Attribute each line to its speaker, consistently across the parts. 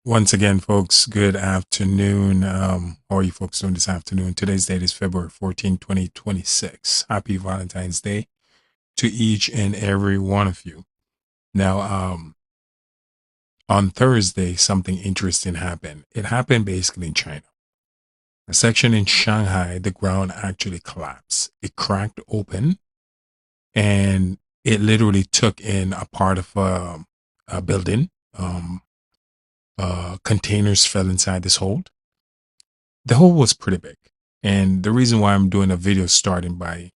Speaker 1: Once again, folks, good afternoon. How are you folks doing this afternoon? Today's date is February 14, 2026. Happy Valentine's Day to each and every one of you. Now, on Thursday, something interesting happened. It happened basically in China. A section in Shanghai, the ground actually collapsed. It cracked open and it literally took in a part of a building. Containers fell inside this hole. The hole was pretty big. And the reason why I'm doing a video starting by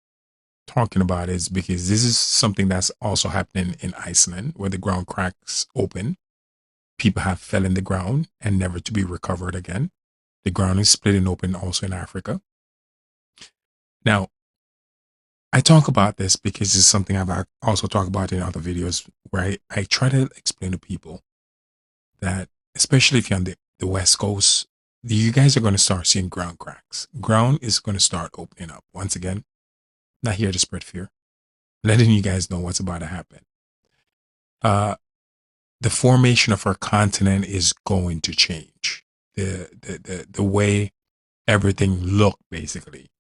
Speaker 1: talking about it is because this is something that's also happening in Iceland where the ground cracks open. People have fell in the ground and never to be recovered again. The ground is splitting open also in Africa. Now, I talk about this because it's something I've also talked about in other videos where I try to explain to people that, especially if you're on the West Coast, you guys are going to start seeing ground cracks. Ground is going to start opening up. Once again, not here to spread fear, letting you guys know what's about to happen. The formation of our continent is going to change. The way everything looked, basically,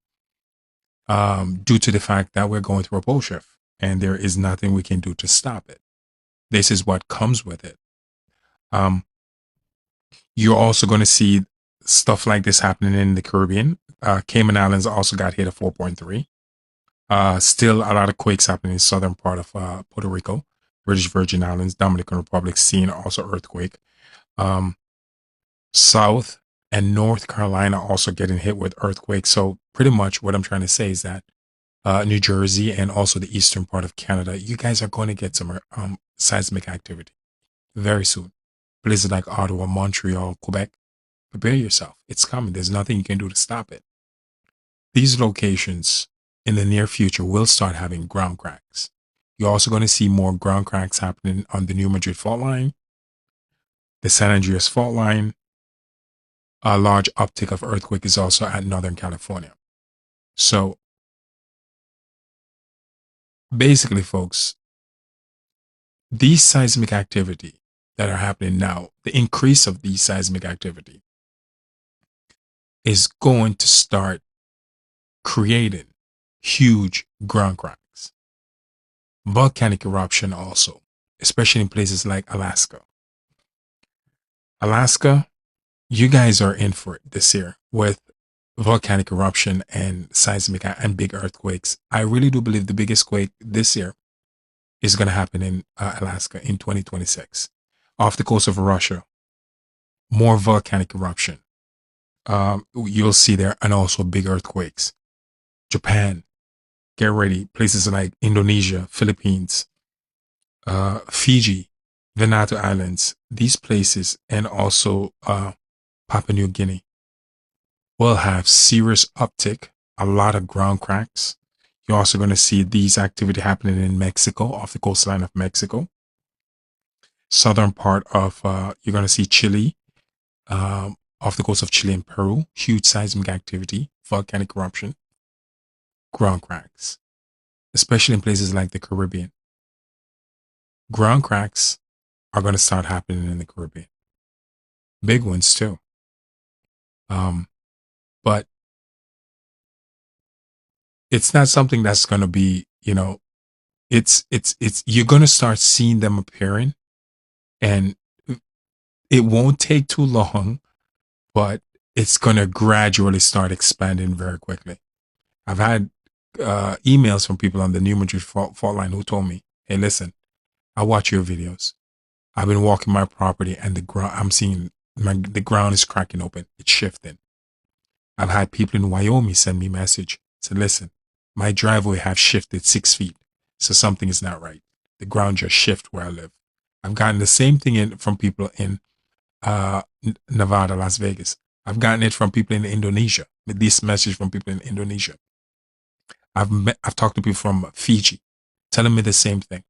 Speaker 1: due to the fact that we're going through a pole shift and there is nothing we can do to stop it. This is what comes with it. You're also going to see stuff like this happening in the Caribbean. Cayman Islands also got hit at 4.3. Still a lot of quakes happening in southern part of Puerto Rico, British Virgin Islands, Dominican Republic, seeing also earthquake. South and North Carolina also getting hit with earthquakes. So pretty much what I'm trying to say is that New Jersey and also the eastern part of Canada, you guys are going to get some seismic activity very soon. Places like Ottawa, Montreal, Quebec, prepare yourself. It's coming. There's nothing you can do to stop it. These locations in the near future will start having ground cracks. You're also going to see more ground cracks happening on the New Madrid fault line, the San Andreas fault line. A large uptick of earthquake is also at Northern California. So basically, folks, these seismic activity that are happening now, the increase of these seismic activity is going to start creating huge ground cracks. Volcanic eruption also, especially in places like Alaska. Alaska, you guys are in for it this year with volcanic eruption and seismic and big earthquakes. I really do believe the biggest quake this year is going to happen in Alaska in 2026. Off the coast of Russia, more volcanic eruption. You'll see there, and also big earthquakes. Japan, get ready. Places like Indonesia, Philippines, Fiji, Vanuatu Islands, these places, and also Papua New Guinea will have serious uptick, a lot of ground cracks. You're also going to see these activity happening in Mexico, off the coastline of Mexico. Southern part of, you're going to see Chile, off the coast of Chile and Peru, huge seismic activity, volcanic eruption, ground cracks, especially in places like the Caribbean. Ground cracks are going to start happening in the Caribbean. Big ones too. But it's not something that's going to be, it's you're going to start seeing them appearing, and it won't take too long, but it's going to gradually start expanding very quickly. I've had emails from people on the New Madrid fault line who told me, hey, listen, I watch your videos. I've been walking my property and the ground, I'm seeing the ground is cracking open. It's shifting. I've had people in Wyoming send me a message. Said, listen, my driveway have shifted 6 feet. So something is not right. The ground just shift where I live. I've gotten the same thing from people in Nevada, Las Vegas. I've gotten it from people in Indonesia. This message from people in Indonesia. I've talked to people from Fiji, telling me the same thing.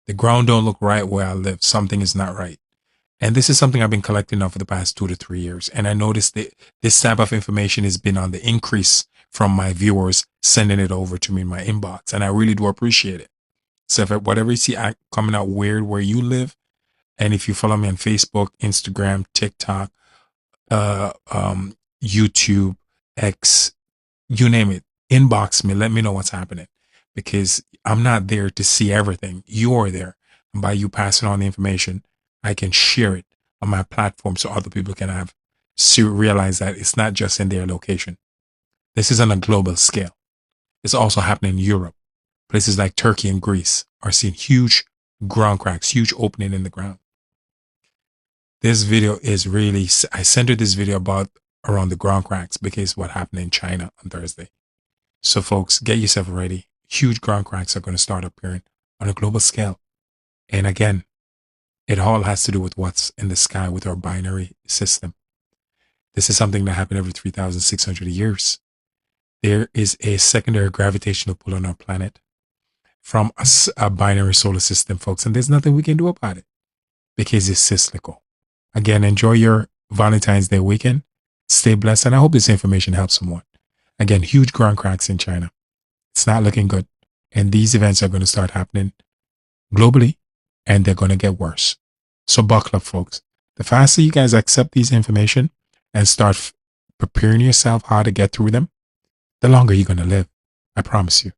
Speaker 1: The ground don't look right where I live. Something is not right. And this is something I've been collecting now for the past 2 to 3 years. And I noticed that this type of information has been on the increase from my viewers sending it over to me in my inbox. And I really do appreciate it. So if whatever you see coming out weird where you live, And if you follow me on Facebook, Instagram, TikTok, uh, um, YouTube, X, you name it, inbox me. Let me know what's happening because I'm not there to see everything. You're there. And by you passing on the information, I can share it on my platform so other people can realize that it's not just in their location. This is on a global scale. It's also happening in Europe. Places like Turkey and Greece are seeing huge ground cracks, huge opening in the ground. This video is really, I centered this video about around the ground cracks because what happened in China on Thursday. So folks, get yourself ready. Huge ground cracks are going to start appearing on a global scale. And again, it all has to do with what's in the sky with our binary system. This is something that happened every 3,600 years. There is a secondary gravitational pull on our planet from a binary solar system, folks. And there's nothing we can do about it because it's cyclical. Again, enjoy your Valentine's Day weekend. Stay blessed. And I hope this information helps someone. Again, huge ground cracks in China. It's not looking good. And these events are going to start happening globally and they're going to get worse. So buckle up, folks. The faster you guys accept these information and start preparing yourself how to get through them, the longer you're going to live. I promise you.